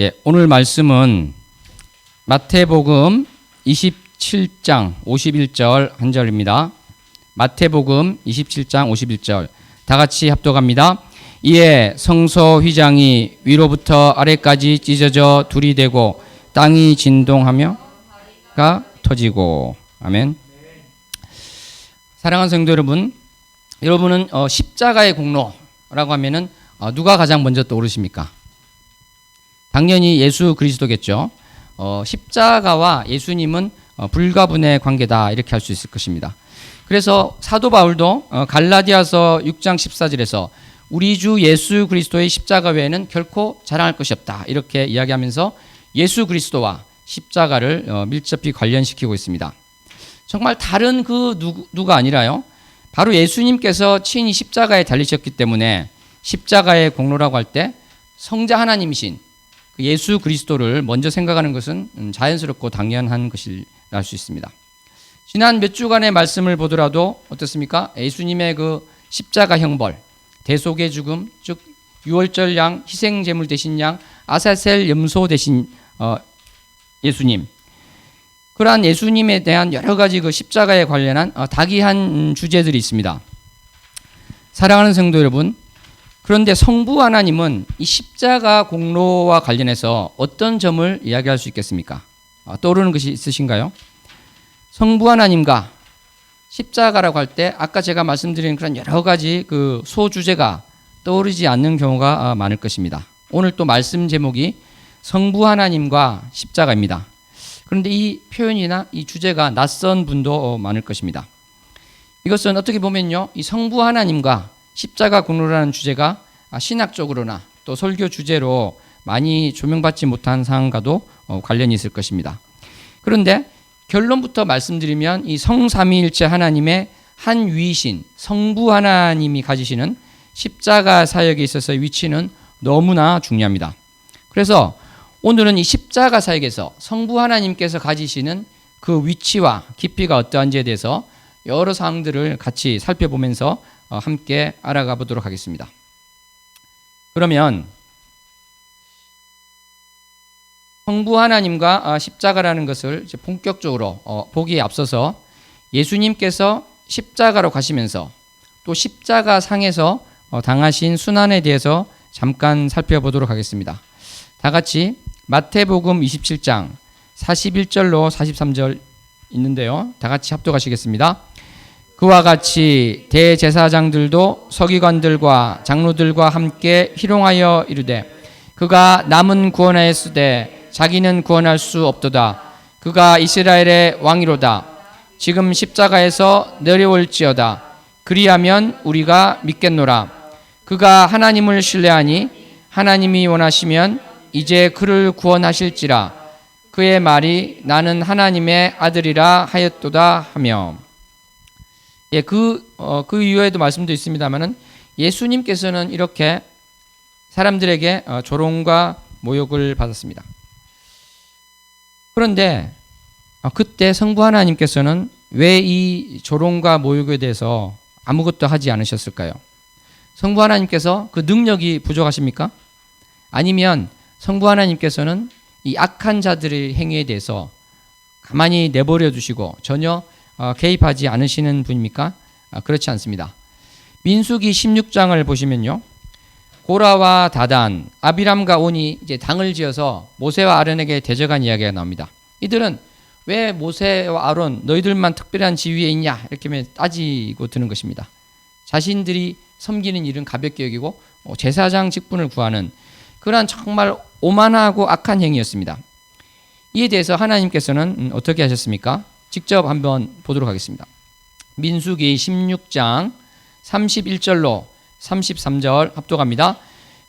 예, 오늘 말씀은 마태복음 27장 51절 한 절입니다. 마태복음 27장 51절 다 같이 합독합니다. 이에 성소 휘장이 위로부터 아래까지 찢어져 둘이 되고 땅이 진동하며가 터지고. 아멘. 사랑하는 성도 여러분, 여러분은 십자가의 공로라고 하면은 누가 가장 먼저 떠오르십니까? 당연히 예수 그리스도겠죠. 십자가와 예수님은 불가분의 관계다, 이렇게 할 수 있을 것입니다. 그래서 사도 바울도 갈라디아서 6장 14절에서 우리 주 예수 그리스도의 십자가 외에는 결코 자랑할 것이 없다, 이렇게 이야기하면서 예수 그리스도와 십자가를 밀접히 관련시키고 있습니다. 정말 다른 그 누가 아니라요, 바로 예수님께서 친히 십자가에 달리셨기 때문에 십자가의 공로라고 할 때 성자 하나님이신 예수 그리스도를 먼저 생각하는 것은 자연스럽고 당연한 것이라 할 수 있습니다. 지난 몇 주간의 말씀을 보더라도 어떻습니까? 예수님의 그 십자가 형벌, 대속의 죽음, 즉 유월절 양, 희생 제물 대신 양, 아사셀 염소 대신 예수님, 그러한 예수님에 대한 여러 가지 그 십자가에 관련한 다기한 주제들이 있습니다. 사랑하는 성도 여러분, 그런데 성부 하나님은 이 십자가 공로와 관련해서 어떤 점을 이야기할 수 있겠습니까? 떠오르는 것이 있으신가요? 성부 하나님과 십자가라고 할 때 아까 제가 말씀드린 그런 여러 가지 그 소주제가 떠오르지 않는 경우가 많을 것입니다. 오늘 또 말씀 제목이 성부 하나님과 십자가입니다. 그런데 이 표현이나 이 주제가 낯선 분도 많을 것입니다. 이것은 어떻게 보면요, 이 성부 하나님과 십자가 공로라는 주제가 신학적으로나 또 설교 주제로 많이 조명받지 못한 상황과도 관련이 있을 것입니다. 그런데 결론부터 말씀드리면 이 성삼위일체 하나님의 한 위이신 성부 하나님이 가지시는 십자가 사역에 있어서의 위치는 너무나 중요합니다. 그래서 오늘은 이 십자가 사역에서 성부 하나님께서 가지시는 그 위치와 깊이가 어떠한지에 대해서 여러 사항들을 같이 살펴보면서 함께 알아가 보도록 하겠습니다. 그러면 성부 하나님과 십자가라는 것을 이제 본격적으로 보기에 앞서서 예수님께서 십자가로 가시면서 또 십자가 상에서 당하신 순환에 대해서 잠깐 살펴보도록 하겠습니다. 다 같이 마태복음 27장 41절로 43절 있는데요, 다 같이 합독하시겠습니다. 그와 같이 대제사장들도 서기관들과 장로들과 함께 희롱하여 이르되 그가 남은 구원하였으되 자기는 구원할 수 없도다. 그가 이스라엘의 왕이로다. 지금 십자가에서 내려올지어다. 그리하면 우리가 믿겠노라. 그가 하나님을 신뢰하니 하나님이 원하시면 이제 그를 구원하실지라. 그의 말이 나는 하나님의 아들이라 하였도다 하며. 예, 그 이후에도 말씀도 있습니다만은 예수님께서는 이렇게 사람들에게 조롱과 모욕을 받았습니다. 그런데 그때 성부 하나님께서는 왜 이 조롱과 모욕에 대해서 아무것도 하지 않으셨을까요? 성부 하나님께서 그 능력이 부족하십니까? 아니면 성부 하나님께서는 이 악한 자들의 행위에 대해서 가만히 내버려 두시고 전혀 개입하지 않으시는 분입니까? 그렇지 않습니다. 민수기 16장을 보시면요, 고라와 다단, 아비람과 온이 이제 당을 지어서 모세와 아론에게 대적한 이야기가 나옵니다. 이들은 왜 모세와 아론 너희들만 특별한 지위에 있냐, 이렇게 따지고 드는 것입니다. 자신들이 섬기는 일은 가볍게 여기고 제사장 직분을 구하는 그러한 정말 오만하고 악한 행위였습니다. 이에 대해서 하나님께서는 어떻게 하셨습니까? 직접 한번 보도록 하겠습니다. 민수기 16장 31절로 33절 합독합니다.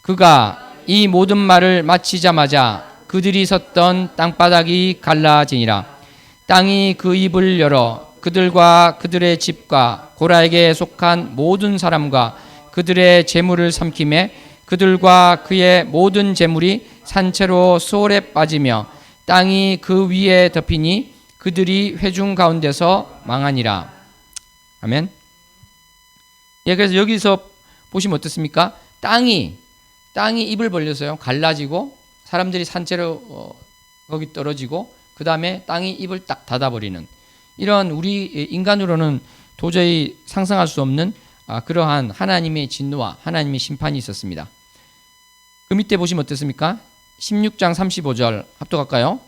그가 이 모든 말을 마치자마자 그들이 섰던 땅바닥이 갈라지니라. 땅이 그 입을 열어 그들과 그들의 집과 고라에게 속한 모든 사람과 그들의 재물을 삼키매 그들과 그의 모든 재물이 산채로 수월에 빠지며 땅이 그 위에 덮이니 그들이 회중 가운데서 망하니라. 아멘. 예, 그래서 여기서 보시면 어떻습니까? 땅이 입을 벌려서요, 갈라지고 사람들이 산채로 거기 떨어지고 그 다음에 땅이 입을 딱 닫아버리는 이런 우리 인간으로는 도저히 상상할 수 없는 그러한 하나님의 진노와 하나님의 심판이 있었습니다. 그 밑에 보시면 어떻습니까? 16장 35절 합독할까요?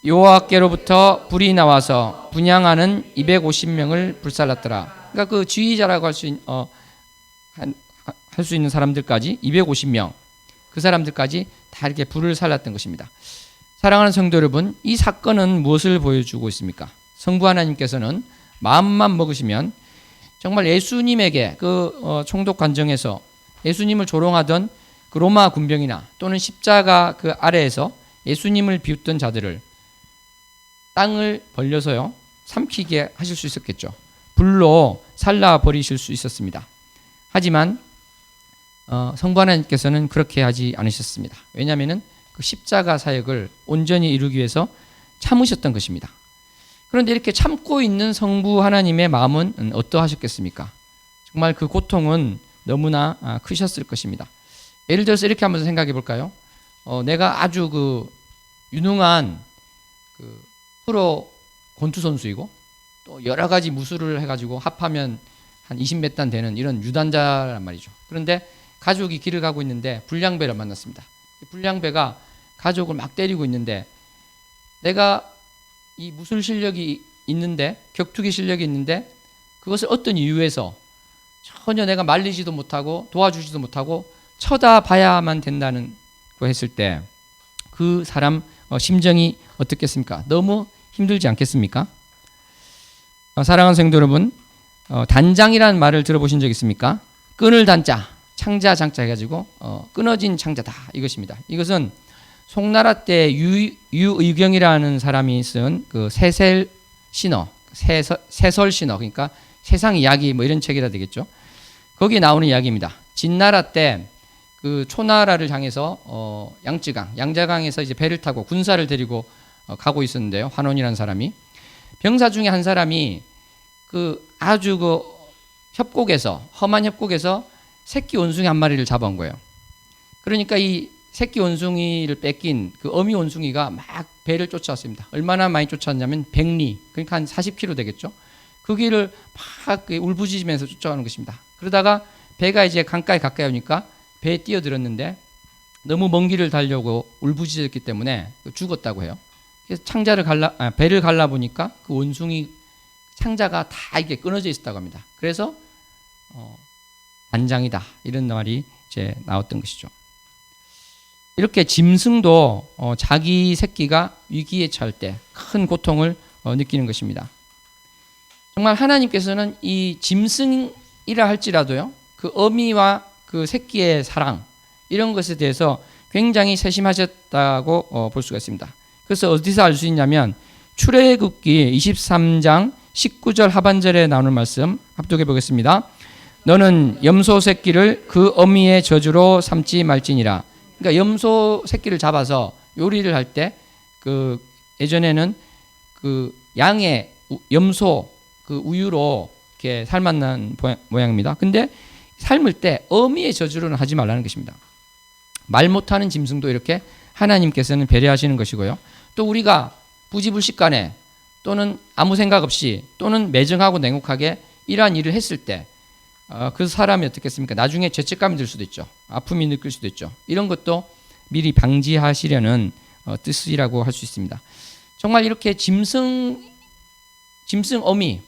여호와께로부터 불이 나와서 분향하는 250명을 불살랐더라. 그러니까 그 지휘자라고 할 수 있는 사람들까지 250명 그 사람들까지 다 이렇게 불을 살랐던 것입니다. 사랑하는 성도 여러분, 이 사건은 무엇을 보여주고 있습니까? 성부 하나님께서는 마음만 먹으시면 정말 예수님에게 그 총독 관정에서 예수님을 조롱하던 그 로마 군병이나 또는 십자가 그 아래에서 예수님을 비웃던 자들을 땅을 벌려서요 삼키게 하실 수 있었겠죠. 불로 살라 버리실 수 있었습니다. 하지만 성부 하나님께서는 그렇게 하지 않으셨습니다. 왜냐하면 그 십자가 사역을 온전히 이루기 위해서 참으셨던 것입니다. 그런데 이렇게 참고 있는 성부 하나님의 마음은 어떠하셨겠습니까? 정말 그 고통은 너무나 크셨을 것입니다. 예를 들어서 이렇게 한번 생각해 볼까요? 내가 아주 그 유능한 그 프로 권투 선수이고 또 여러 가지 무술을 해가지고 합하면 한 20몇 단 되는 이런 유단자란 말이죠. 그런데 가족이 길을 가고 있는데 불량배를 만났습니다. 불량배가 가족을 막 때리고 있는데 내가 이 무술 실력이 있는데 격투기 실력이 있는데 그것을 어떤 이유에서 전혀 내가 말리지도 못하고 도와주지도 못하고 쳐다봐야만 된다는 거 했을 때 그 사람 심정이 어떻겠습니까? 너무 힘들지 않겠습니까? 사랑하는 성도 여러분, 단장이라는 말을 들어보신 적 있습니까? 끈을 단자, 창자 장자 해가지고 끊어진 창자다 이것입니다. 이것은 송나라 때 유의경이라는 사람이 쓴 그 세설 신어, 그러니까 세상 이야기 뭐 이런 책이라 되겠죠. 거기에 나오는 이야기입니다. 진나라 때 그 초나라를 향해서 양자강에서 이제 배를 타고 군사를 데리고 가고 있었는데요. 환원이라는 사람이 병사 중에 한 사람이 그 아주 그 험한 협곡에서 새끼 원숭이 한 마리를 잡아온 거예요. 그러니까 이 새끼 원숭이를 뺏긴 그 어미 원숭이가 막 배를 쫓아왔습니다. 얼마나 많이 쫓아왔냐면 100리, 그러니까 한 40km 되겠죠. 그 길을 막 울부짖으면서 쫓아가는 것입니다. 그러다가 배가 이제 강가에 가까이 오니까 배에 뛰어들었는데 너무 먼 길을 달려고 울부짖었기 때문에 죽었다고 해요. 그래서 배를 갈라보니까 그 원숭이 창자가 다 이게 끊어져 있었다고 합니다. 그래서 단장이다 이런 말이 이제 나왔던 것이죠. 이렇게 짐승도 자기 새끼가 위기에 처할 때 큰 고통을 느끼는 것입니다. 정말 하나님께서는 이 짐승이라 할지라도요, 그 어미와 그 새끼의 사랑 이런 것에 대해서 굉장히 세심하셨다고 볼 수가 있습니다. 그래서 어디서 알 수 있냐면 출애굽기 23장 19절 하반절에 나오는 말씀 합독해 보겠습니다. 너는 염소 새끼를 그 어미의 저주로 삼지 말지니라. 그러니까 염소 새끼를 잡아서 요리를 할 때 그 예전에는 그 양의 염소 그 우유로 이렇게 삶았는 모양입니다. 근데 삶을 때 어미의 저주로는 하지 말라는 것입니다. 말 못하는 짐승도 이렇게 하나님께서는 배려하시는 것이고요. 또 우리가 부지불식간에 또는 아무 생각 없이 또는 매정하고 냉혹하게 이러한 일을 했을 때 그 사람이 어떻겠습니까? 나중에 죄책감이 들 수도 있죠. 아픔이 느낄 수도 있죠. 이런 것도 미리 방지하시려는 뜻이라고 할 수 있습니다. 정말 이렇게 짐승 어미,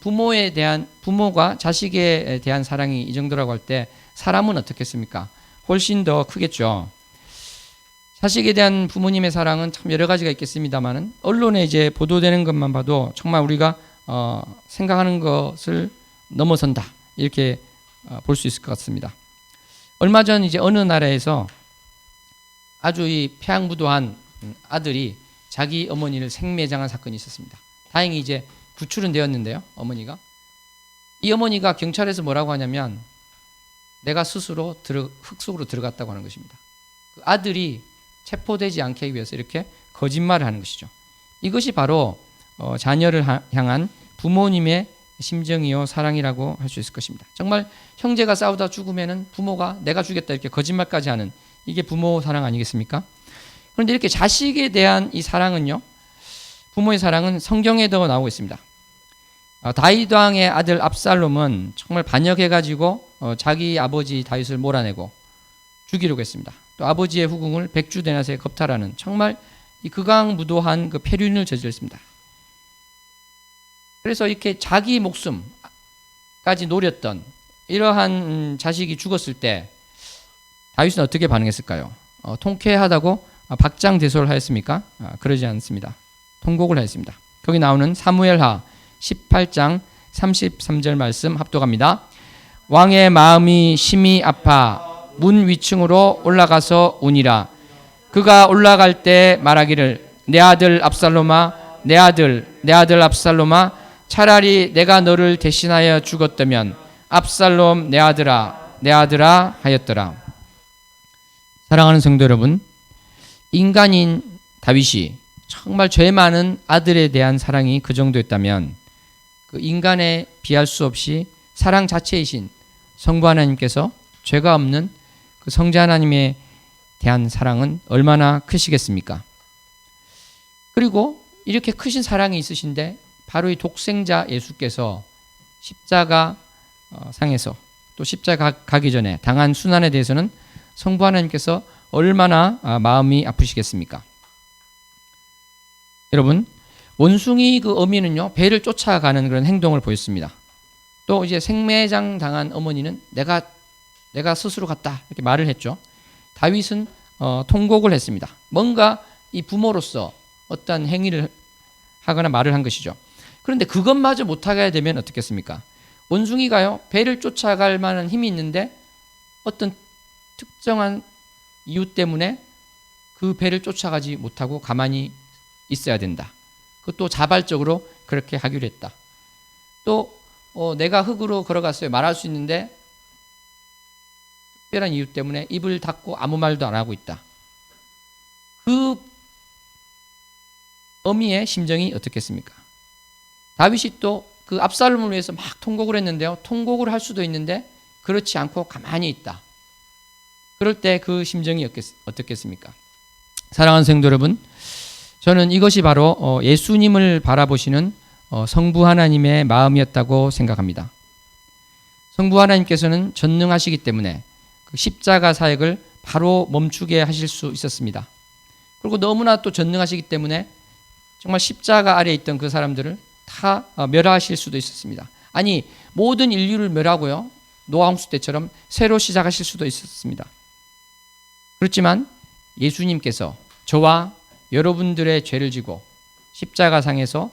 부모가 자식에 대한 사랑이 이 정도라고 할 때 사람은 어떻겠습니까? 훨씬 더 크겠죠. 자식에 대한 부모님의 사랑은 참 여러 가지가 있겠습니다만은 언론에 이제 보도되는 것만 봐도 정말 우리가 생각하는 것을 넘어선다 이렇게 볼 수 있을 것 같습니다. 얼마 전 이제 어느 나라에서 아주 이 패양부도한 아들이 자기 어머니를 생매장한 사건이 있었습니다. 다행히 이제 구출은 되었는데요. 어머니가 이 어머니가 경찰에서 뭐라고 하냐면 내가 스스로 흙속으로 들어갔다고 하는 것입니다. 그 아들이 체포되지 않게 위해서 이렇게 거짓말을 하는 것이죠. 이것이 바로 자녀를 향한 부모님의 심정이요 사랑이라고 할 수 있을 것입니다. 정말 형제가 싸우다 죽으면은 부모가 내가 죽였다 이렇게 거짓말까지 하는 이게 부모 사랑 아니겠습니까? 그런데 이렇게 자식에 대한 이 사랑은요, 부모의 사랑은 성경에도 나오고 있습니다. 다윗 왕의 아들 압살롬은 정말 반역해가지고 자기 아버지 다윗을 몰아내고 죽이려고 했습니다. 또 아버지의 후궁을 백주대낮에 겁탈하는 정말 이 극악무도한 그 폐륜을 저질렀습니다. 그래서 이렇게 자기 목숨까지 노렸던 이러한 자식이 죽었을 때 다윗은 어떻게 반응했을까요? 통쾌하다고 박장대소를 하였습니까? 그러지 않습니다. 통곡을 하였습니다. 거기 나오는 사무엘하 18장 33절 말씀 합독합니다. 왕의 마음이 심히 아파 문 위층으로 올라가서 우니라. 그가 올라갈 때 말하기를 내 아들 압살롬아, 내 아들 압살롬아, 차라리 내가 너를 대신하여 죽었다면 압살롬 내 아들아 하였더라. 사랑하는 성도 여러분, 인간인 다윗이 정말 죄 많은 아들에 대한 사랑이 그 정도였다면 그 인간에 비할 수 없이 사랑 자체이신 성부 하나님께서 죄가 없는 그 성자 하나님에 대한 사랑은 얼마나 크시겠습니까? 그리고 이렇게 크신 사랑이 있으신데 바로 이 독생자 예수께서 십자가 상에서 또 십자가 가기 전에 당한 순환에 대해서는 성부 하나님께서 얼마나 마음이 아프시겠습니까? 여러분, 원숭이 그 어미는요, 배를 쫓아가는 그런 행동을 보였습니다. 또 이제 생매장 당한 어머니는 내가 스스로 갔다 이렇게 말을 했죠. 다윗은 통곡을 했습니다. 뭔가 이 부모로서 어떤 행위를 하거나 말을 한 것이죠. 그런데 그것마저 못하게 되면 어떻겠습니까? 원숭이가요, 배를 쫓아갈 만한 힘이 있는데 어떤 특정한 이유 때문에 그 배를 쫓아가지 못하고 가만히 있어야 된다. 그것도 자발적으로 그렇게 하기로 했다. 또 내가 흙으로 걸어갔어요. 말할 수 있는데 특별한 이유 때문에 입을 닫고 아무 말도 안 하고 있다. 그 어미의 심정이 어떻겠습니까? 다윗이 또 그 압살롬을 위해서 막 통곡을 했는데요. 통곡을 할 수도 있는데 그렇지 않고 가만히 있다. 그럴 때 그 심정이 어떻겠습니까? 사랑하는 성도 여러분, 저는 이것이 바로 예수님을 바라보시는 성부 하나님의 마음이었다고 생각합니다. 성부 하나님께서는 전능하시기 때문에 그 십자가 사역을 바로 멈추게 하실 수 있었습니다. 그리고 너무나 또 전능하시기 때문에 정말 십자가 아래에 있던 그 사람들을 다 멸하실 수도 있었습니다. 아니, 모든 인류를 멸하고요, 노아 홍수 때처럼 새로 시작하실 수도 있었습니다. 그렇지만 예수님께서 저와 여러분들의 죄를 지고 십자가상에서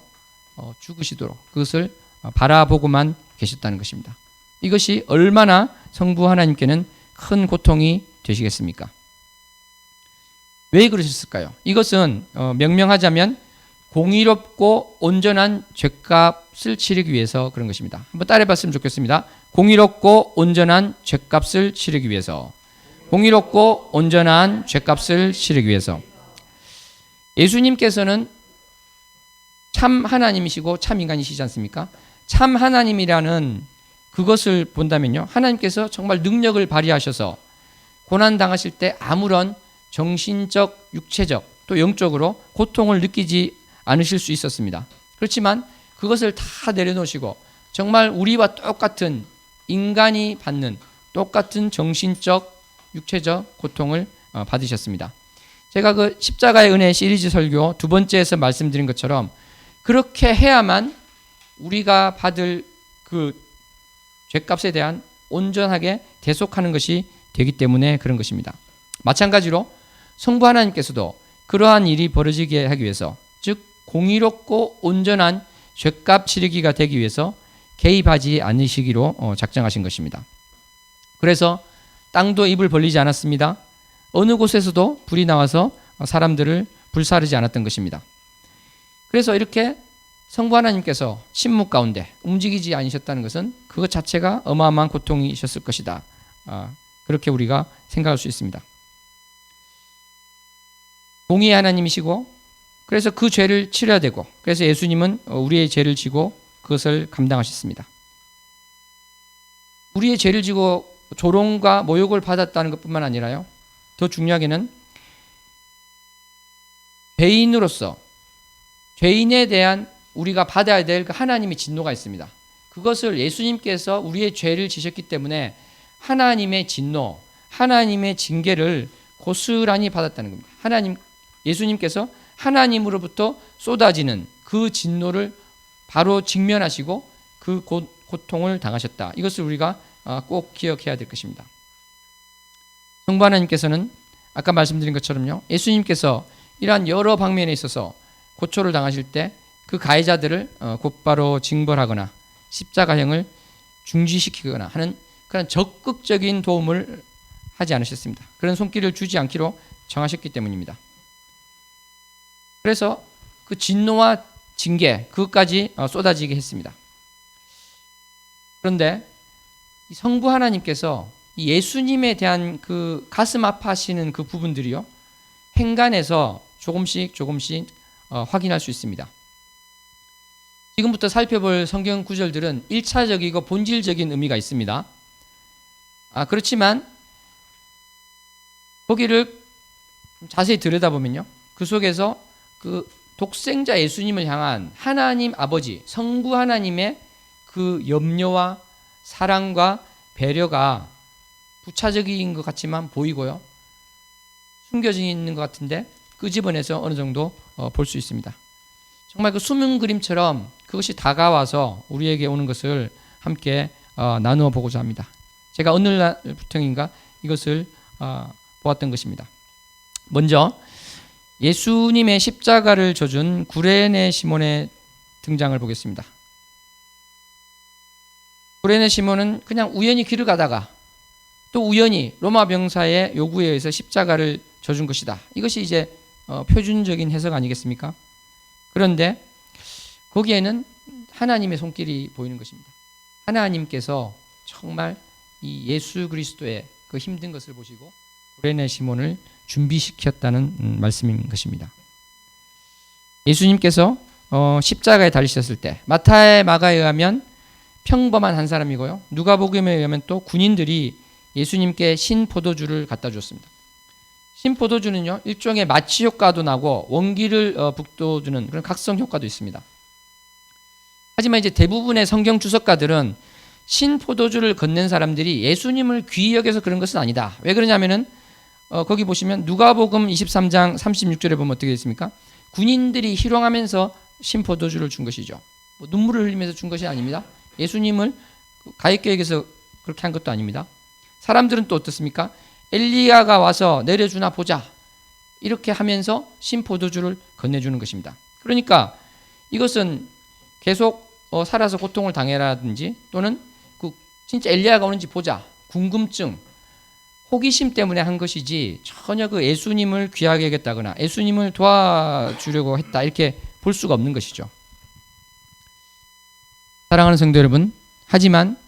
죽으시도록 그것을 바라보고만 계셨다는 것입니다. 이것이 얼마나 성부 하나님께는 큰 고통이 되시겠습니까? 왜 그러셨을까요? 이것은 명명하자면 공의롭고 온전한 죗값을 치르기 위해서 그런 것입니다. 한번 따라해봤으면 좋겠습니다. 공의롭고 온전한 죗값을 치르기 위해서. 공의롭고 온전한 죗값을 치르기 위해서. 예수님께서는 참 하나님이시고 참 인간이시지 않습니까? 참 하나님이라는 그것을 본다면요, 하나님께서 정말 능력을 발휘하셔서 고난당하실 때 아무런 정신적, 육체적, 또 영적으로 고통을 느끼지 않으실 수 있었습니다. 그렇지만 그것을 다 내려놓으시고 정말 우리와 똑같은 인간이 받는 똑같은 정신적, 육체적 고통을 받으셨습니다. 제가 그 십자가의 은혜 시리즈 설교 두 번째에서 말씀드린 것처럼 그렇게 해야만 우리가 받을 그 죄값에 대한 온전하게 대속하는 것이 되기 때문에 그런 것입니다. 마찬가지로 성부 하나님께서도 그러한 일이 벌어지게 하기 위해서, 즉 공의롭고 온전한 죄값 치르기가 되기 위해서 개입하지 않으시기로 작정하신 것입니다. 그래서 땅도 입을 벌리지 않았습니다. 어느 곳에서도 불이 나와서 사람들을 불사르지 않았던 것입니다. 그래서 이렇게 성부 하나님께서 침묵 가운데 움직이지 않으셨다는 것은 그것 자체가 어마어마한 고통이셨을 것이다. 그렇게 우리가 생각할 수 있습니다. 공의의 하나님이시고 그래서 그 죄를 치러야 되고, 그래서 예수님은 우리의 죄를 지고 그것을 감당하셨습니다. 우리의 죄를 지고 조롱과 모욕을 받았다는 것뿐만 아니라요, 더 중요하게는 죄인으로서 죄인에 대한 우리가 받아야 될 그 하나님의 진노가 있습니다. 그것을 예수님께서 우리의 죄를 지셨기 때문에 하나님의 진노, 하나님의 징계를 고스란히 받았다는 겁니다. 예수님께서 하나님으로부터 쏟아지는 그 진노를 바로 직면하시고 그 고통을 당하셨다. 이것을 우리가 꼭 기억해야 될 것입니다. 성부 하나님께서는 아까 말씀드린 것처럼요, 예수님께서 이러한 여러 방면에 있어서 고초를 당하실 때 그 가해자들을 곧바로 징벌하거나 십자가형을 중지시키거나 하는 그런 적극적인 도움을 하지 않으셨습니다. 그런 손길을 주지 않기로 정하셨기 때문입니다. 그래서 그 진노와 징계 그것까지 쏟아지게 했습니다. 그런데 성부 하나님께서 예수님에 대한 그 가슴 아파하시는 그 부분들이요, 행간에서 조금씩 확인할 수 있습니다. 지금부터 살펴볼 성경 구절들은 1차적이고 본질적인 의미가 있습니다. 그렇지만 거기를 자세히 들여다보면요, 그 속에서 그 독생자 예수님을 향한 하나님 아버지 성부 하나님의 그 염려와 사랑과 배려가 부차적인 것 같지만 보이고요, 숨겨져 있는 것 같은데 끄집어내서 어느 정도 볼 수 있습니다. 정말 그 수면 그림처럼 그것이 다가와서 우리에게 오는 것을 함께 나누어 보고자 합니다. 제가 어느 날부터인가 이것을 보았던 것입니다. 먼저 예수님의 십자가를 져준 구레네 시몬의 등장을 보겠습니다. 구레네 시몬은 그냥 우연히 길을 가다가 또 우연히 로마 병사의 요구에 의해서 십자가를 져준 것이다. 이것이 이제 표준적인 해석 아니겠습니까? 그런데 거기에는 하나님의 손길이 보이는 것입니다. 하나님께서 정말 이 예수 그리스도의 그 힘든 것을 보시고 구레네 시몬을 준비시켰다는 말씀인 것입니다. 예수님께서 십자가에 달리셨을 때 마타의 마가에 의하면 평범한 한 사람이고요, 누가복음에 의하면 또 군인들이 예수님께 신포도주를 갖다 주었습니다. 신포도주는요, 일종의 마취 효과도 나고 원기를 북돋우는 그런 각성 효과도 있습니다. 하지만 이제 대부분의 성경 주석가들은 신포도주를 건넨 사람들이 예수님을 귀히 여겨서 그런 것은 아니다. 왜 그러냐면은 거기 보시면 누가복음 23장 36절에 보면 어떻게 있습니까? 군인들이 희롱하면서 신포도주를 준 것이죠. 눈물을 흘리면서 준 것이 아닙니다. 예수님을 가엾게 여겨서 그렇게 한 것도 아닙니다. 사람들은 또 어떻습니까? 엘리야가 와서 내려주나 보자, 이렇게 하면서 신포도주를 건네주는 것입니다. 그러니까 이것은 계속 살아서 고통을 당해라든지 또는 진짜 엘리야가 오는지 보자, 궁금증, 호기심 때문에 한 것이지 전혀 그 예수님을 귀하게 여겼다거나 예수님을 도와주려고 했다, 이렇게 볼 수가 없는 것이죠. 사랑하는 성도 여러분, 하지만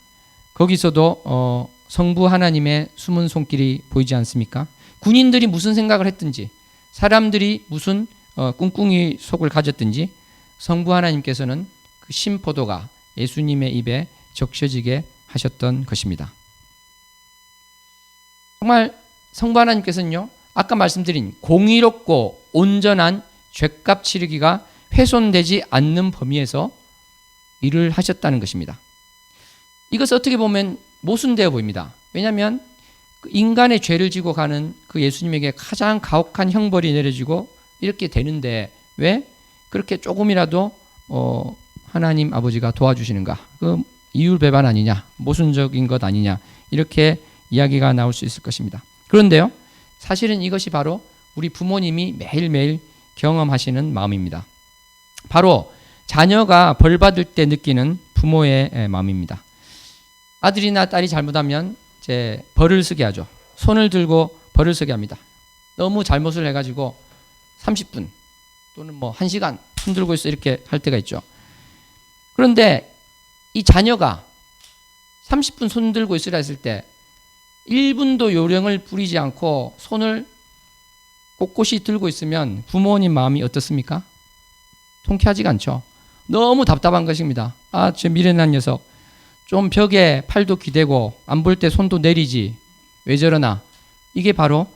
거기서도 성부 하나님의 숨은 손길이 보이지 않습니까? 군인들이 무슨 생각을 했든지, 사람들이 무슨 꿍꿍이 속을 가졌든지 성부 하나님께서는 그 신포도가 예수님의 입에 적셔지게 하셨던 것입니다. 정말 성부 하나님께서는요, 아까 말씀드린 공의롭고 온전한 죄값 치르기가 훼손되지 않는 범위에서 일을 하셨다는 것입니다. 이것을 어떻게 보면 모순되어 보입니다. 왜냐하면 인간의 죄를 지고 가는 그 예수님에게 가장 가혹한 형벌이 내려지고 이렇게 되는데 왜 그렇게 조금이라도 하나님 아버지가 도와주시는가? 그 이율배반 아니냐? 모순적인 것 아니냐? 이렇게 이야기가 나올 수 있을 것입니다. 그런데요, 사실은 이것이 바로 우리 부모님이 매일매일 경험하시는 마음입니다. 바로 자녀가 벌받을 때 느끼는 부모의 마음입니다. 아들이나 딸이 잘못하면 이제 벌을 쓰게 하죠. 손을 들고 벌을 쓰게 합니다. 너무 잘못을 해가지고 30분 또는 1시간 손 들고 있어, 이렇게 할 때가 있죠. 그런데 이 자녀가 30분 손 들고 있으라 했을 때 1분도 요령을 부리지 않고 손을 꼿꼿이 들고 있으면 부모님 마음이 어떻습니까? 통쾌하지가 않죠. 너무 답답한 것입니다. 저 미련한 녀석, 좀 벽에 팔도 기대고 안 볼 때 손도 내리지, 왜 저러나. 이게 바로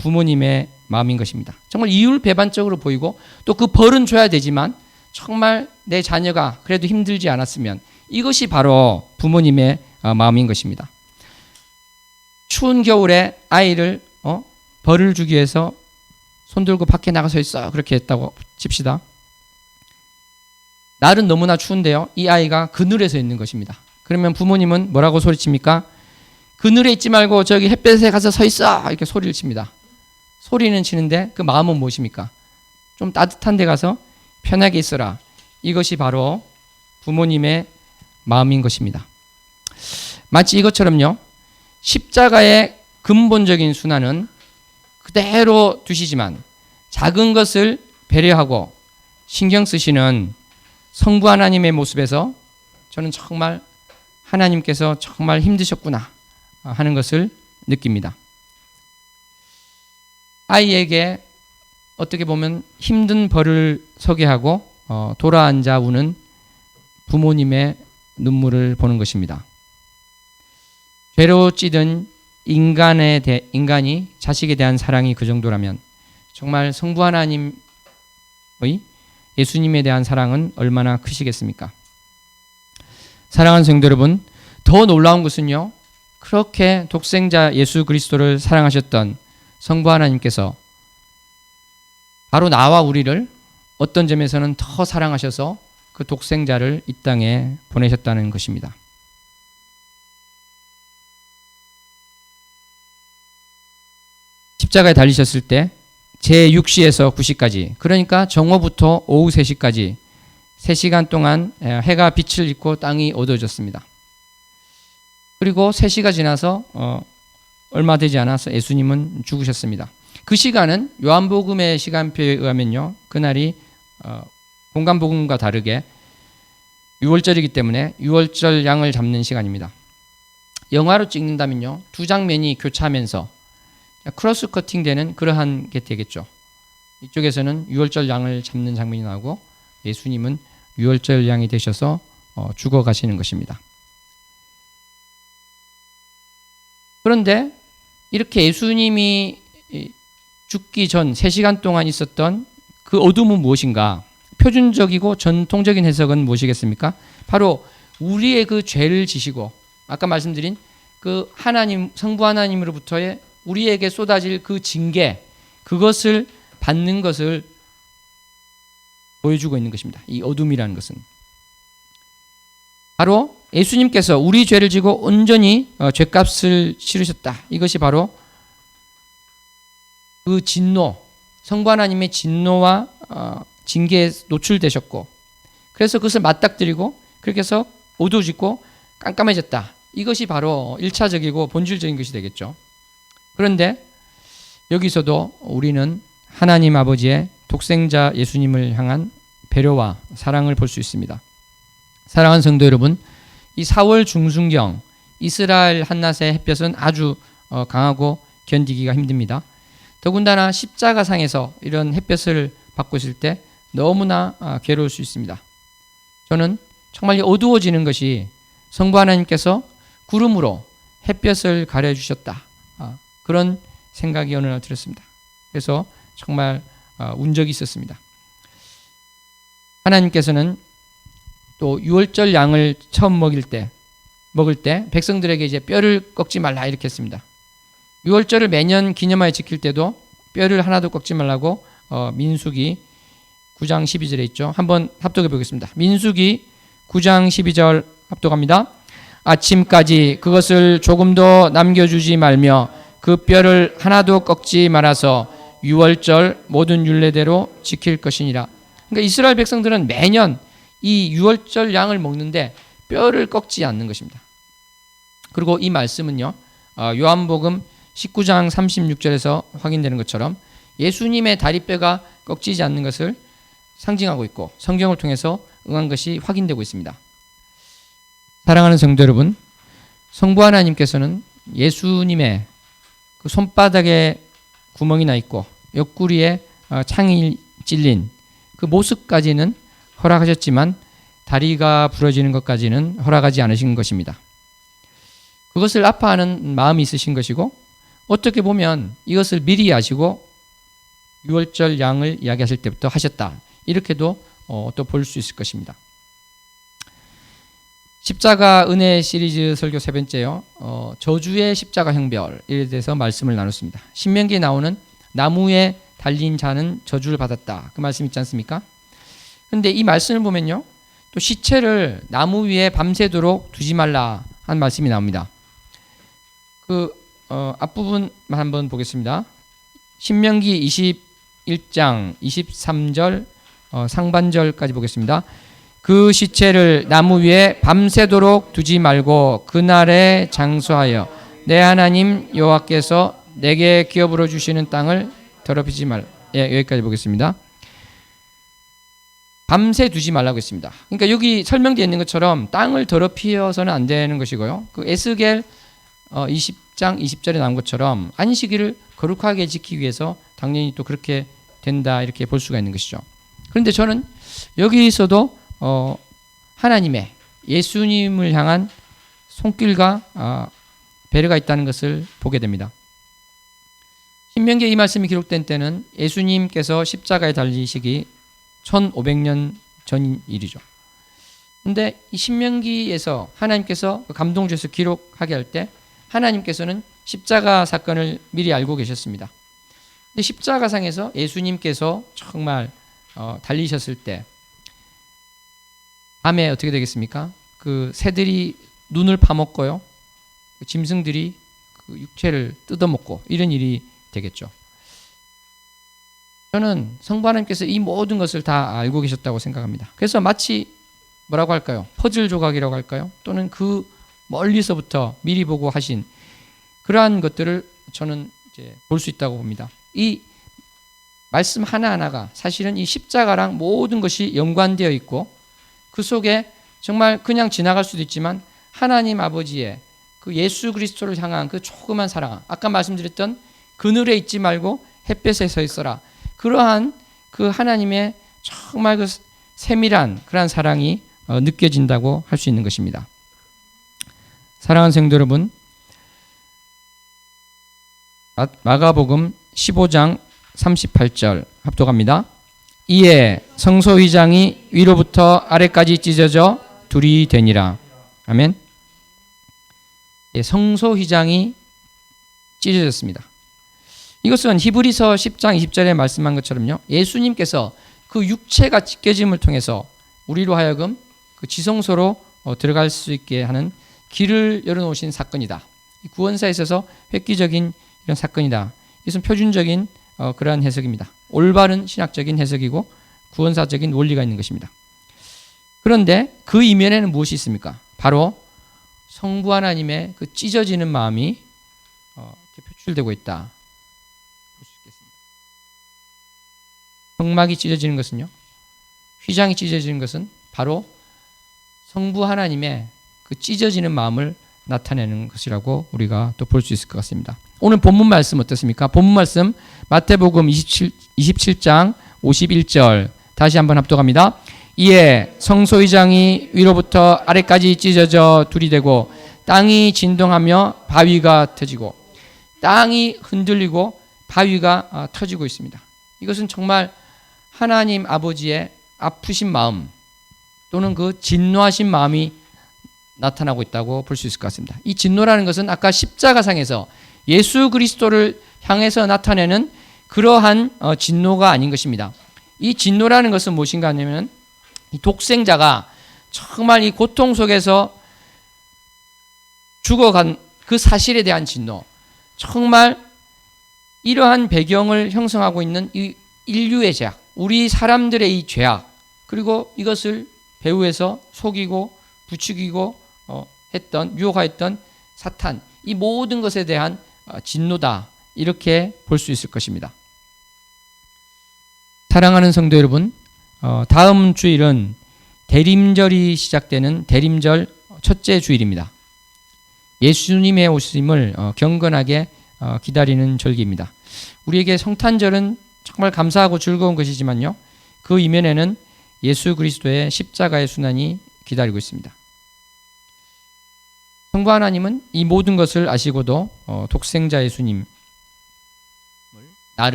부모님의 마음인 것입니다. 정말 이율배반적으로 보이고 또 그 벌은 줘야 되지만 정말 내 자녀가 그래도 힘들지 않았으면, 이것이 바로 부모님의 마음인 것입니다. 추운 겨울에 아이를 벌을 주기 위해서 손 들고 밖에 나가서 있어, 그렇게 했다고 칩시다. 날은 너무나 추운데요, 이 아이가 그늘에 서 있는 것입니다. 그러면 부모님은 뭐라고 소리칩니까? 그늘에 있지 말고 저기 햇볕에 가서 서 있어, 이렇게 소리를 칩니다. 소리는 치는데 그 마음은 무엇입니까? 좀 따뜻한 데 가서 편하게 있어라. 이것이 바로 부모님의 마음인 것입니다. 마치 이것처럼요, 십자가의 근본적인 순환은 그대로 두시지만 작은 것을 배려하고 신경 쓰시는 성부 하나님의 모습에서 저는 정말 하나님께서 정말 힘드셨구나 하는 것을 느낍니다. 아이에게 어떻게 보면 힘든 벌을 서게 하고 돌아앉아 우는 부모님의 눈물을 보는 것입니다. 죄로 찌든 인간이 자식에 대한 사랑이 그 정도라면 정말 성부 하나님의 예수님에 대한 사랑은 얼마나 크시겠습니까? 사랑하는 성도 여러분, 더 놀라운 것은요, 그렇게 독생자 예수 그리스도를 사랑하셨던 성부 하나님께서 바로 나와 우리를 어떤 점에서는 더 사랑하셔서 그 독생자를 이 땅에 보내셨다는 것입니다. 십자가에 달리셨을 때 제6시에서 9시까지, 그러니까 정오부터 오후 3시까지 3시간 동안 해가 빛을 잃고 땅이 어두워졌습니다. 그리고 3시가 지나서 얼마 되지 않아서 예수님은 죽으셨습니다. 그 시간은 요한복음의 시간표에 의하면요, 그날이 공간복음과 다르게 6월절이기 때문에 6월절 양을 잡는 시간입니다. 영화로 찍는다면요, 두 장면이 교차하면서 크로스 커팅되는 그러한 게 되겠죠. 이쪽에서는 6월절 양을 잡는 장면이 나오고 예수님은 6월절 양이 되셔서 죽어가시는 것입니다. 그런데 이렇게 예수님이 죽기 전 3시간 동안 있었던 그 어둠은 무엇인가? 표준적이고 전통적인 해석은 무엇이겠습니까? 바로 우리의 그 죄를 지시고 아까 말씀드린 그 하나님, 성부 하나님으로부터의 우리에게 쏟아질 그 징계, 그것을 받는 것을 보여주고 있는 것입니다. 이 어둠이라는 것은 바로 예수님께서 우리 죄를 지고 온전히 죄값을 치르셨다. 이것이 바로 그 진노, 성부 하나님의 진노와 징계에 노출되셨고, 그래서 그것을 맞닥뜨리고 그렇게 해서 어두워지고 깜깜해졌다. 이것이 바로 1차적이고 본질적인 것이 되겠죠. 그런데 여기서도 우리는 하나님 아버지의 독생자 예수님을 향한 배려와 사랑을 볼 수 있습니다. 사랑하는 성도 여러분, 이 4월 중순경 이스라엘 한낮의 햇볕은 아주 강하고 견디기가 힘듭니다. 더군다나 십자가상에서 이런 햇볕을 받고 있을 때 너무나 괴로울 수 있습니다. 저는 정말 어두워지는 것이 성부 하나님께서 구름으로 햇볕을 가려주셨다, 그런 생각이 어느 날 들었습니다. 그래서 정말 운 적이 있었습니다. 하나님께서는 또 유월절 양을 처음 먹을 때 백성들에게 이제 뼈를 꺾지 말라 이렇게 했습니다. 유월절을 매년 기념하여 지킬 때도 뼈를 하나도 꺾지 말라고 민수기 9장 12절에 있죠. 한번 합독해 보겠습니다. 민수기 9장 12절 합독합니다. 아침까지 그것을 조금도 남겨주지 말며 그 뼈를 하나도 꺾지 말아서 유월절 모든 율례대로 지킬 것이니라. 그러니까 이스라엘 백성들은 매년 이 유월절 양을 먹는데 뼈를 꺾지 않는 것입니다. 그리고 이 말씀은요, 요한복음 19장 36절에서 확인되는 것처럼 예수님의 다리뼈가 꺾이지 않는 것을 상징하고 있고 성경을 통해서 응한 것이 확인되고 있습니다. 사랑하는 성도 여러분, 성부 하나님께서는 예수님의 그 손바닥에 구멍이 나 있고 옆구리에 창이 찔린 그 모습까지는 허락하셨지만 다리가 부러지는 것까지는 허락하지 않으신 것입니다. 그것을 아파하는 마음이 있으신 것이고 어떻게 보면 이것을 미리 아시고 유월절 양을 이야기하실 때부터 하셨다. 이렇게도 또 볼 수 있을 것입니다. 십자가 은혜 시리즈 설교 세 번째요. 저주의 십자가 형별에 대해서 말씀을 나눴습니다. 신명기에 나오는 나무에 달린 자는 저주를 받았다. 그 말씀 있지 않습니까? 그런데 이 말씀을 보면요. 또 시체를 나무 위에 밤새도록 두지 말라 한 말씀이 나옵니다. 앞부분만 한번 보겠습니다. 신명기 21장 23절 상반절까지 보겠습니다. 그 시체를 나무 위에 밤새도록 두지 말고 그날에 장수하여 내 하나님 여호와께서 내게 기업으로 주시는 땅을 더럽히지 말라. 예, 여기까지 보겠습니다. 밤새 두지 말라고 했습니다. 그러니까 여기 설명되어 있는 것처럼 땅을 더럽히어서는 안 되는 것이고요. 그 에스겔 20장 20절에 나온 것처럼 안식일을 거룩하게 지키기 위해서 당연히 또 그렇게 된다 이렇게 볼 수가 있는 것이죠. 그런데 저는 여기서도 하나님의 예수님을 향한 손길과 배려가 있다는 것을 보게 됩니다. 신명기에 이 말씀이 기록된 때는 예수님께서 십자가에 달리시기 1500년 전 일이죠. 그런데 이 신명기에서 하나님께서 감동 주셔서 기록하게 할 때 하나님께서는 십자가 사건을 미리 알고 계셨습니다. 근데 십자가상에서 예수님께서 정말 달리셨을 때 밤에 어떻게 되겠습니까? 그 새들이 눈을 파먹고요. 그 짐승들이 그 육체를 뜯어먹고 이런 일이 되겠죠. 저는 성부 하나님께서 이 모든 것을 다 알고 계셨다고 생각합니다. 그래서 마치 뭐라고 할까요? 퍼즐 조각이라고 할까요? 또는 그 멀리서부터 미리 보고 하신 그러한 것들을 저는 이제 볼 수 있다고 봅니다. 이 말씀 하나하나가 사실은 이 십자가랑 모든 것이 연관되어 있고 그 속에 정말 그냥 지나갈 수도 있지만 하나님 아버지의 그 예수 그리스도를 향한 그 조그만 사랑, 아까 말씀드렸던 그늘에 있지 말고 햇볕에 서 있어라. 그러한 그 하나님의 정말 그 세밀한 그러한 사랑이 느껴진다고 할 수 있는 것입니다. 사랑하는 성도 여러분, 마가복음 15장 38절 합독합니다. 이에 성소휘장이 위로부터 아래까지 찢어져 둘이 되니라. 아멘. 예, 성소휘장이 찢어졌습니다. 이것은 히브리서 10장 20절에 말씀한 것처럼요. 예수님께서 그 육체가 찢겨짐을 통해서 우리로 하여금 그 지성소로 들어갈 수 있게 하는 길을 열어놓으신 사건이다. 구원사에 있어서 획기적인 이런 사건이다. 이것은 표준적인 그러한 해석입니다. 올바른 신학적인 해석이고 구원사적인 원리가 있는 것입니다. 그런데 그 이면에는 무엇이 있습니까? 바로 성부 하나님의 그 찢어지는 마음이 이렇게 표출되고 있다. 볼 수 있겠습니다. 성막이 찢어지는 것은요. 휘장이 찢어지는 것은 바로 성부 하나님의 그 찢어지는 마음을 나타내는 것이라고 우리가 또 볼 수 있을 것 같습니다. 오늘 본문 말씀 어떻습니까? 본문 말씀 마태복음 27장 51절 다시 한번 합독합니다. 이에 성소휘장이 위로부터 아래까지 찢어져 둘이 되고 땅이 진동하며 바위가 터지고 땅이 흔들리고 바위가 터지고 있습니다. 이것은 정말 하나님 아버지의 아프신 마음 또는 그 진노하신 마음이 나타나고 있다고 볼 수 있을 것 같습니다. 이 진노라는 것은 아까 십자가상에서 예수 그리스도를 향해서 나타내는 그러한 진노가 아닌 것입니다. 이 진노라는 것은 무엇인가 하면 이 독생자가 정말 이 고통 속에서 죽어간 그 사실에 대한 진노, 정말 이러한 배경을 형성하고 있는 이 인류의 죄악, 우리 사람들의 이 죄악, 그리고 이것을 배후에서 속이고 부추기고 했던, 유혹하였던 사탄, 이 모든 것에 대한 진노다, 이렇게 볼 수 있을 것입니다. 사랑하는 성도 여러분, 다음 주일은 대림절이 시작되는 대림절 첫째 주일입니다. 예수님의 오심을 경건하게 기다리는 절기입니다. 우리에게 성탄절은 정말 감사하고 즐거운 것이지만요, 그 이면에는 예수 그리스도의 십자가의 순환이 기다리고 있습니다. 성부 하나님은 이 모든 것을 아시고도 독생자 예수님,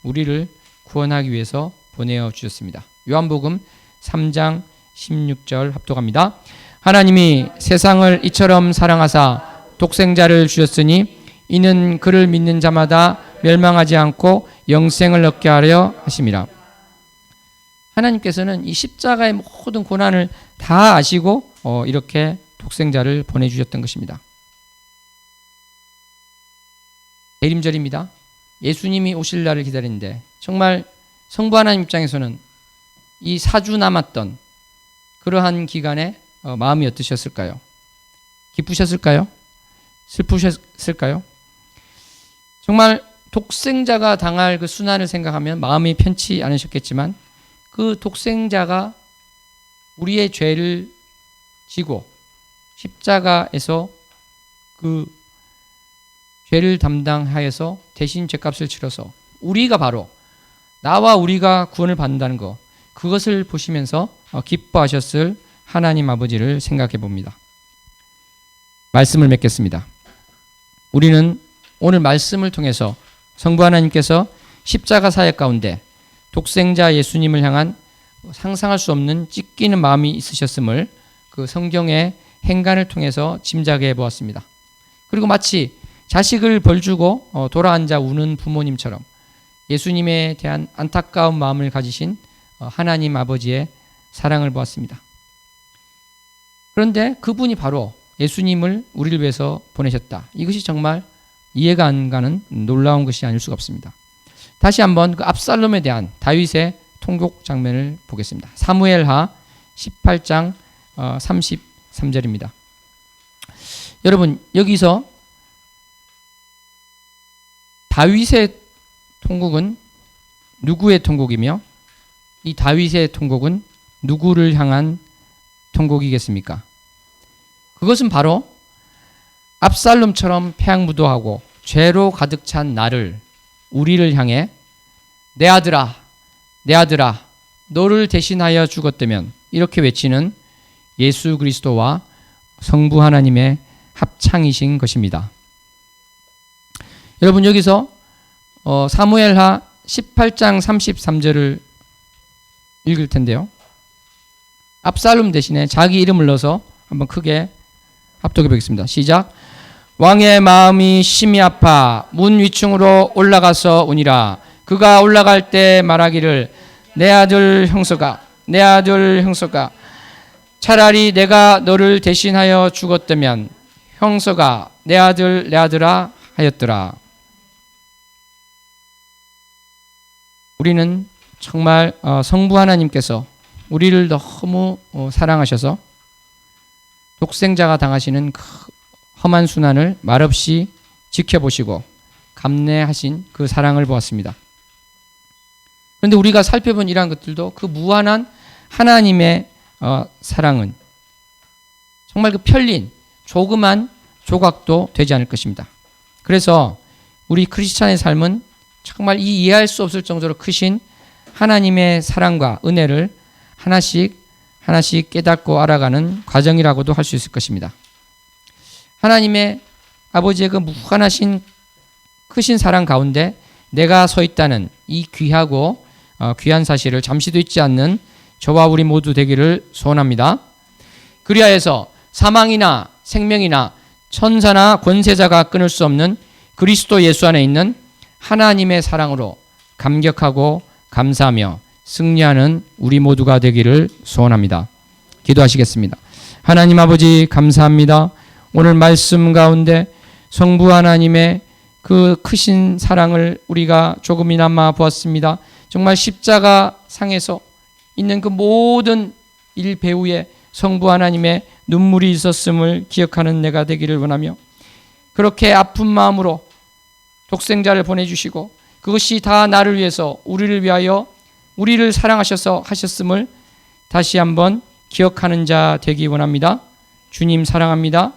우리를 구원하기 위해서 보내어 주셨습니다. 요한복음 3장 16절 합독합니다. 하나님이 세상을 이처럼 사랑하사 독생자를 주셨으니 이는 그를 믿는 자마다 멸망하지 않고 영생을 얻게 하려 하심이라. 하나님께서는 이 십자가의 모든 고난을 다 아시고 이렇게 독생자를 보내주셨던 것입니다. 대림절입니다. 예수님이 오실 날을 기다리는데 정말 성부 하나님 입장에서는 이 4주 남았던 그러한 기간에 마음이 어떠셨을까요? 기쁘셨을까요? 슬프셨을까요? 정말 독생자가 당할 그 순환을 생각하면 마음이 편치 않으셨겠지만 그 독생자가 우리의 죄를 지고 십자가에서 그 죄를 담당하여서 대신 죄값을 치러서 우리가 바로 나와 우리가 구원을 받는다는 것, 그것을 보시면서 기뻐하셨을 하나님 아버지를 생각해 봅니다. 말씀을 맺겠습니다. 우리는 오늘 말씀을 통해서 성부 하나님께서 십자가 사역 가운데 독생자 예수님을 향한 상상할 수 없는 찢기는 마음이 있으셨음을 그 성경의 행간을 통해서 짐작해 보았습니다. 그리고 마치 자식을 벌주고 돌아앉아 우는 부모님처럼 예수님에 대한 안타까운 마음을 가지신 하나님 아버지의 사랑을 보았습니다. 그런데 그분이 바로 예수님을 우리를 위해서 보내셨다. 이것이 정말 이해가 안 가는 놀라운 것이 아닐 수가 없습니다. 다시 한번 그 압살롬에 대한 다윗의 통곡 장면을 보겠습니다. 사무엘하 18장 33절입니다. 여러분, 여기서 다윗의 통곡은 누구의 통곡이며 이 다윗의 통곡은 누구를 향한 통곡이겠습니까? 그것은 바로 압살롬처럼 패양무도하고 죄로 가득 찬 나를, 우리를 향해 내 아들아, 내 아들아, 너를 대신하여 죽었다면 이렇게 외치는 예수 그리스도와 성부 하나님의 합창이신 것입니다. 여러분, 여기서 사무엘하 18장 33절을 읽을 텐데요. 압살롬 대신에 자기 이름을 넣어서 한번 크게 합독해 보겠습니다. 시작. 왕의 마음이 심히 아파 문 위층으로 올라가서 오니라. 그가 올라갈 때 말하기를 내 아들 형서가, 내 아들 형서가, 차라리 내가 너를 대신하여 죽었다면 형서가 내 아들, 내 아들아 하였더라. 우리는 정말 성부 하나님께서 우리를 너무 사랑하셔서 독생자가 당하시는 그 험한 순환을 말없이 지켜보시고 감내하신 그 사랑을 보았습니다. 그런데 우리가 살펴본 이러한 것들도 그 무한한 하나님의 사랑은 정말 그 펼린 조그만 조각도 되지 않을 것입니다. 그래서 우리 크리스찬의 삶은 정말 이 이해할 수 없을 정도로 크신 하나님의 사랑과 은혜를 하나씩 깨닫고 알아가는 과정이라고도 할 수 있을 것입니다. 하나님의 아버지의 그 무한하신 크신 사랑 가운데 내가 서 있다는 이 귀하고 귀한 사실을 잠시도 잊지 않는 저와 우리 모두 되기를 소원합니다. 그리하여서 사망이나 생명이나 천사나 권세자가 끊을 수 없는 그리스도 예수 안에 있는 하나님의 사랑으로 감격하고 감사하며 승리하는 우리 모두가 되기를 소원합니다. 기도하시겠습니다. 하나님 아버지 감사합니다. 오늘 말씀 가운데 성부 하나님의 그 크신 사랑을 우리가 조금이나마 보았습니다. 정말 십자가 상에서 있는 그 모든 일 배후에 성부 하나님의 눈물이 있었음을 기억하는 내가 되기를 원하며 그렇게 아픈 마음으로 독생자를 보내주시고 그것이 다 나를 위해서 우리를 위하여 우리를 사랑하셔서 하셨음을 다시 한번 기억하는 자 되기 원합니다. 주님 사랑합니다.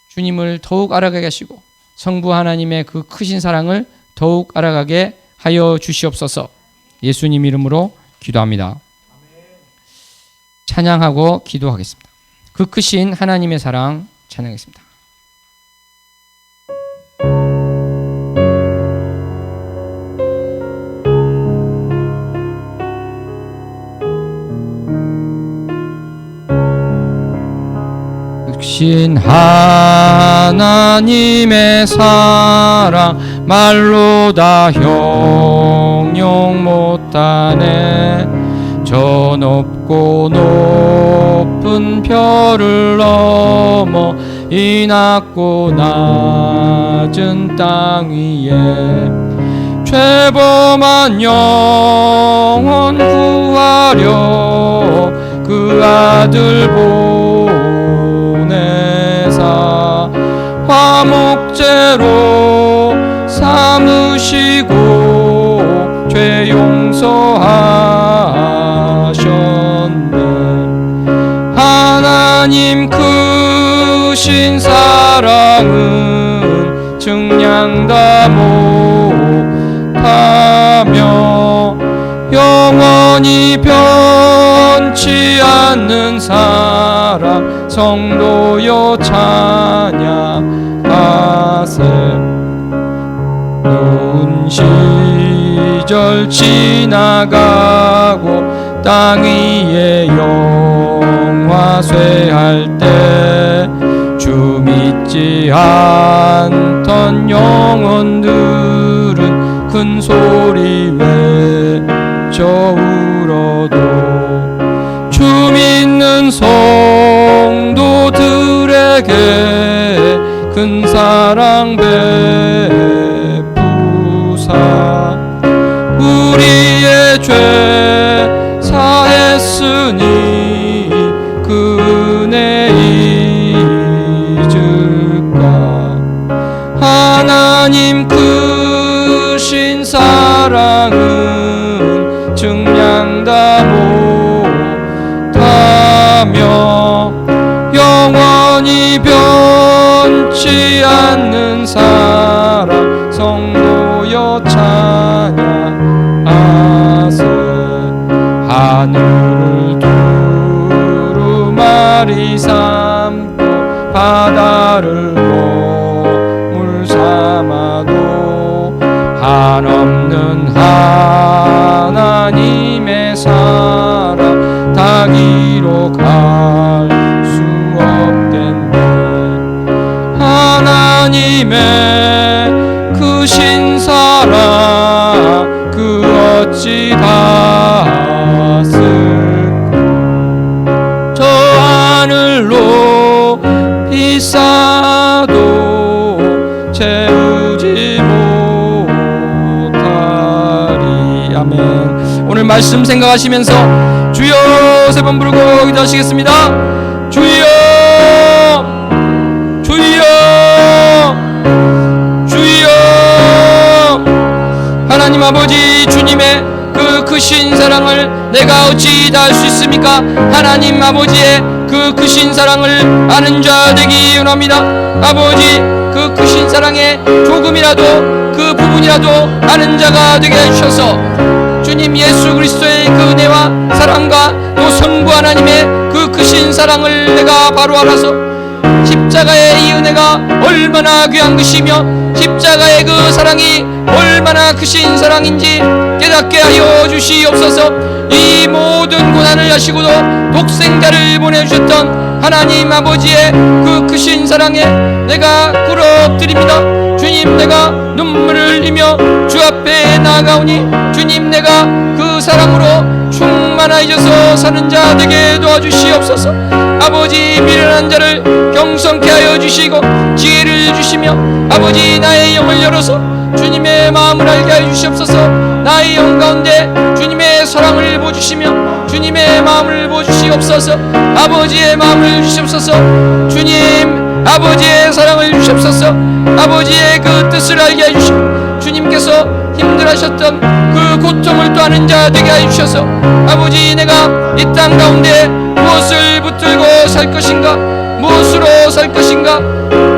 주님을 더욱 알아가게 하시고 성부 하나님의 그 크신 사랑을 더욱 알아가게 하여 주시옵소서. 예수님 이름으로 기도합니다. 찬양하고 기도하겠습니다. 그 크신 하나님의 사랑 찬양하겠습니다. 크신 하나님의 사랑 말로 다 형용 못하네. 저 높고 높은 별을 넘어 이 낮고 낮은 땅 위에 죄범한 영혼 구하려 그 아들 보내사 화목제로 삼으시고 죄 용서하셨네. 하나님 크신 사랑은 증량다 못하며 영원히 변치 않는 사랑 성도여 찬양하세. 노은 시절 지나가고 땅 위에 영화 쇠할 때 주 믿지 않던 영혼들은 큰 소리 외쳐 울어도 주 믿는 성도들에게 큰 사랑 베푸사 우리의 죄 사했으니 그 은혜 잊을까. 하나님 크신 사랑은 증량다 못하며 영원히 변치 않는 사랑 성도여 찬양하세. 하늘을 두루마리 삼고 바다를 보물 삼아도 한없는 하나님의 사랑 다 기록할 수 없겠네. 하나님의 크신 사랑 그 어찌 닿았을까. 저 하늘로 비싸도 채우지 못하리. 아멘. 오늘 말씀 생각하시면서 주여 세 번 부르고 기도하시겠습니다. 주여 주여 주여. 하나님 아버지 주님의 그 크신 사랑을 내가 어찌 다 알 수 있습니까? 하나님 아버지의 그 크신 사랑을 아는 자 되기 원합니다. 아버지 그 크신 사랑에 조금이라도 그 부분이라도 아는 자가 되게 해주셔서 주님 예수 그리스도의 그 은혜와 사랑과 또 성부 하나님의 그 크신 사랑을 내가 바로 알아서 십자가의 이 은혜가 얼마나 귀한 것이며 십자가의 그 사랑이 얼마나 크신 사랑인지 깨닫게 하여 주시옵소서. 이 모든 고난을 하시고도 독생자를 보내주셨던 하나님 아버지의 그 크신 사랑에 내가 꿇어엎드립니다. 주님 내가 눈물을 흘리며 주 앞에 나아가오니 주님 내가 그 사랑으로 충만하여져서 사는 자 되게 도와주시옵소서. 아버지 미련한 자를 경성케 하여 주시고 지혜를 주시며 아버지 나의 영을 열어서 주님의 마음을 알게 하여 주시옵소서. 나의 영 가운데 주님의 사랑을 보여주시며 주님의 마음을 보여주시옵소서. 아버지의 마음을 주시옵소서. 주님 아버지의 사랑을 주시옵소서. 아버지의 그 뜻을 알게 하여 주시고 주님께서 힘들어하셨던 그 고통을 또 아는 자 되게 하여 주셔서 아버지 내가 이 땅 가운데 무엇을 붙들고 살 것인가, 무엇으로 살 것인가,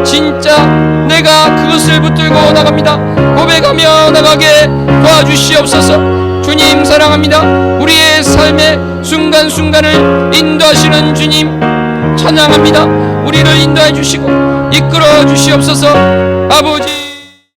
진짜 내가 그것을 붙들고 나갑니다. 고백하며 나가게 도와주시옵소서. 주님 사랑합니다. 우리의 삶의 순간순간을 인도하시는 주님 찬양합니다. 우리를 인도해 주시고 이끌어 주시옵소서. 아버지